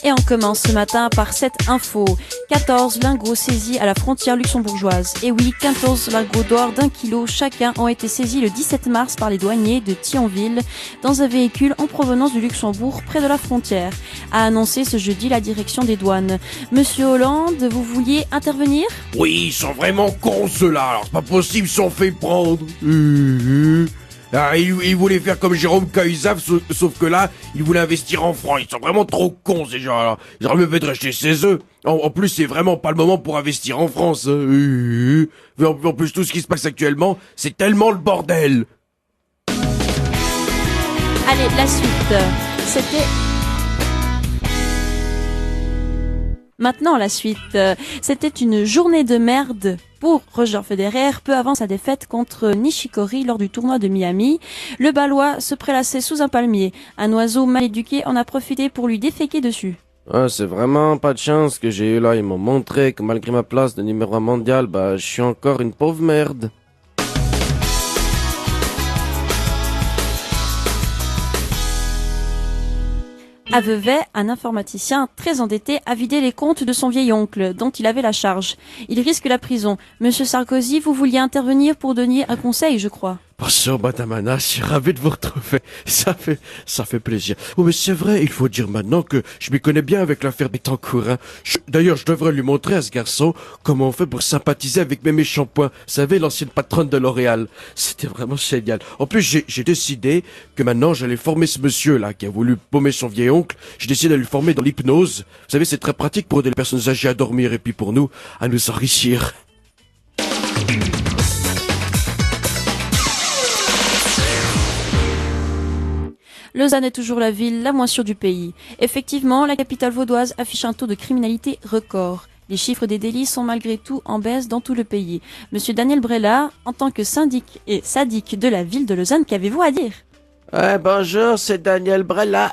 Et on commence ce matin par cette info. 14 lingots saisis à la frontière luxembourgeoise. Et oui, 14 lingots d'or d'1 kilo chacun ont été saisis le 17 mars par les douaniers de Thionville dans un véhicule en provenance du Luxembourg près de la frontière, a annoncé ce jeudi la direction des douanes. Monsieur Hollande, vous vouliez intervenir ? Oui, ils sont vraiment cons ceux-là, alors c'est pas possible, ils se sont fait prendre. Ah, ils voulaient faire comme Jérôme Cahuzac, sauf que là, ils voulaient investir en francs. Ils sont vraiment trop cons, ces gens-là. Ils auraient mieux fait de rester chez eux. En plus, c'est vraiment pas le moment pour investir en France. En plus, tout ce qui se passe actuellement, c'est tellement le bordel. Allez, la suite. Maintenant, la suite. C'était une journée de merde pour Roger Federer, peu avant sa défaite contre Nishikori lors du tournoi de Miami. Le Balois se prélassait sous un palmier. Un oiseau mal éduqué en a profité pour lui déféquer dessus. Ah, c'est vraiment pas de chance que j'ai eu là. Ils m'ont montré que malgré ma place de numéro 1 mondial, je suis encore une pauvre merde. À Vevey, un informaticien très endetté a vidé les comptes de son vieil oncle, dont il avait la charge. Il risque la prison. Monsieur Sarkozy, vous vouliez intervenir pour donner un conseil, je crois. Bonjour, Madame Anna, je suis ravi de vous retrouver. Ça fait plaisir. Oh, mais c'est vrai, il faut dire maintenant que je m'y connais bien avec l'affaire Bettencourt, hein. D'ailleurs, je devrais lui montrer à ce garçon comment on fait pour sympathiser avec mes méchants poings. Vous savez, l'ancienne patronne de L'Oréal. C'était vraiment génial. En plus, j'ai décidé que maintenant, j'allais former ce monsieur-là, qui a voulu paumer son vieil oncle. J'ai décidé de lui former dans l'hypnose. Vous savez, c'est très pratique pour aider les personnes âgées à dormir et puis pour nous, à nous enrichir. Lausanne est toujours la ville la moins sûre du pays. Effectivement, la capitale vaudoise affiche un taux de criminalité record. Les chiffres des délits sont malgré tout en baisse dans tout le pays. Monsieur Daniel Brella, en tant que syndic et sadique de la ville de Lausanne, qu'avez-vous à dire ? Bonjour, c'est Daniel Brella.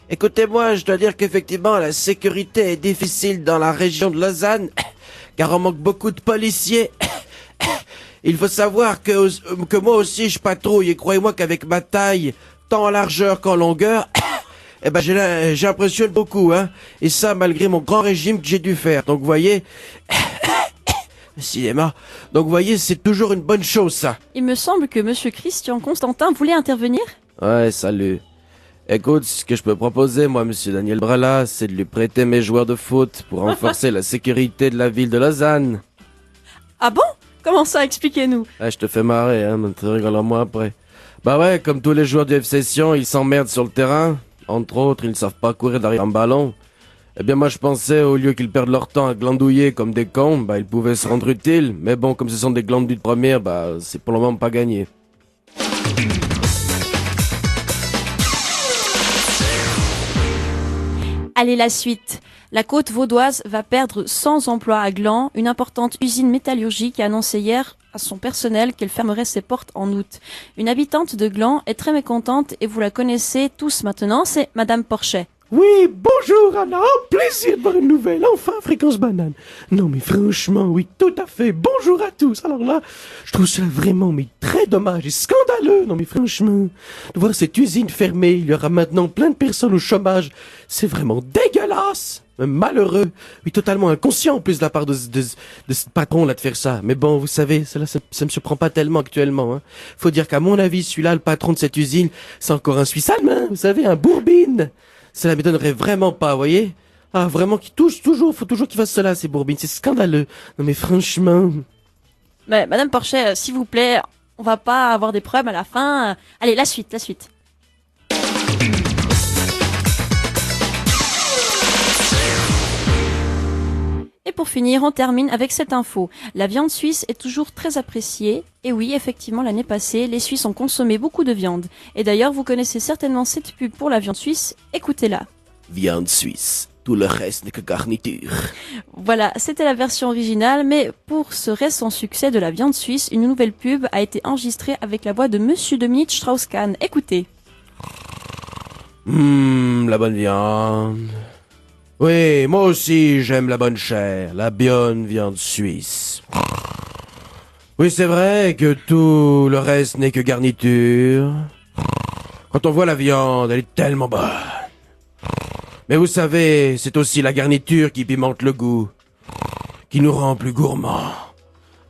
Écoutez-moi, je dois dire qu'effectivement, la sécurité est difficile dans la région de Lausanne, car on manque beaucoup de policiers. Il faut savoir que moi aussi je patrouille, et croyez-moi qu'avec ma taille, tant en largeur qu'en longueur, j'impressionne beaucoup, hein. Et ça, malgré mon grand régime que j'ai dû faire. Donc, vous voyez, cinéma. Donc, vous voyez, c'est toujours une bonne chose, ça. Il me semble que monsieur Christian Constantin voulait intervenir. Ouais, salut. Écoute, ce que je peux proposer, moi, monsieur Daniel Brella, c'est de lui prêter mes joueurs de foot pour renforcer la sécurité de la ville de Lausanne. Ah bon ? Comment ça ? Expliquez-nous. Je te fais marrer, hein, mais tu rigoles en moi après. Bah ouais, comme tous les joueurs du FC Sion, ils s'emmerdent sur le terrain. Entre autres, ils ne savent pas courir derrière un ballon. Eh bien moi je pensais, au lieu qu'ils perdent leur temps à glandouiller comme des cons, ils pouvaient se rendre utiles. Mais bon, comme ce sont des glandouilles de première, c'est pour le moment pas gagné. Allez, la suite. La côte vaudoise va perdre 100 emplois à Gland. Une importante usine métallurgique a annoncé hier à son personnel qu'elle fermerait ses portes en août. Une habitante de Gland est très mécontente et vous la connaissez tous maintenant, c'est Madame Porchet. Oui, bonjour Anna, plaisir de voir une nouvelle, enfin Fréquence Banane. Non mais franchement, oui, tout à fait, bonjour à tous. Alors là, je trouve ça vraiment très dommage et scandaleux. Non mais franchement, de voir cette usine fermée, il y aura maintenant plein de personnes au chômage. C'est vraiment dégueulasse, malheureux. Oui, totalement inconscient en plus de la part de ce patron là de faire ça. Mais bon, vous savez, ça me surprend pas tellement actuellement, hein. Faut dire qu'à mon avis, celui-là, le patron de cette usine, c'est encore un Suisse allemand, vous savez, un Bourbine. Ça la m'étonnerait vraiment pas, vous voyez? Ah, vraiment, qu'il touche toujours, faut toujours qu'il fasse cela, ces Bourbines, c'est scandaleux. Non mais franchement... Mais Madame Porchet, s'il vous plaît, on va pas avoir des problèmes à la fin. Allez, la suite. Et pour finir, on termine avec cette info. La viande suisse est toujours très appréciée. Et oui, effectivement, l'année passée, les Suisses ont consommé beaucoup de viande. Et d'ailleurs, vous connaissez certainement cette pub pour la viande suisse. Écoutez-la. Viande suisse, tout le reste n'est que garniture. Voilà, c'était la version originale, mais pour ce récent succès de la viande suisse, une nouvelle pub a été enregistrée avec la voix de Monsieur Dominique Strauss-Kahn. Écoutez. La bonne viande... Oui, moi aussi j'aime la bonne chair, la bonne viande suisse. Oui, c'est vrai que tout le reste n'est que garniture. Quand on voit la viande, elle est tellement bonne. Mais vous savez, c'est aussi la garniture qui pimente le goût, qui nous rend plus gourmands,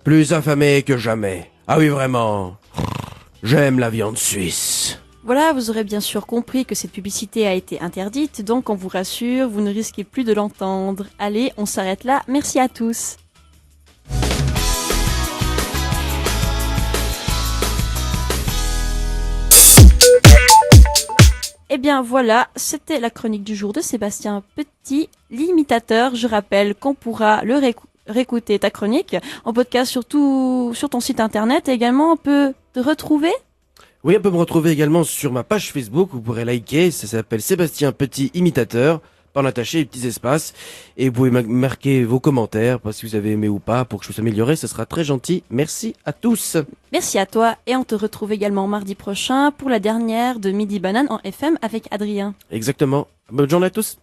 plus affamés que jamais. Ah oui, vraiment, j'aime la viande suisse. Voilà, vous aurez bien sûr compris que cette publicité a été interdite, donc on vous rassure, vous ne risquez plus de l'entendre. Allez, on s'arrête là, merci à tous. Eh bien voilà, c'était la chronique du jour de Sébastien Petit, l'imitateur. Je rappelle qu'on pourra le réécouter ta chronique en podcast sur ton site internet et également on peut te retrouver. Oui, on peut me retrouver également sur ma page Facebook, vous pourrez liker, ça s'appelle Sébastien Petit Imitateur, par l'attaché, les petits espaces, et vous pouvez marquer vos commentaires, si vous avez aimé ou pas, pour que je puisse améliorer, ce sera très gentil. Merci à tous. Merci à toi, et on te retrouve également mardi prochain pour la dernière de Midi Banane en FM avec Adrien. Exactement. Bonne journée à tous.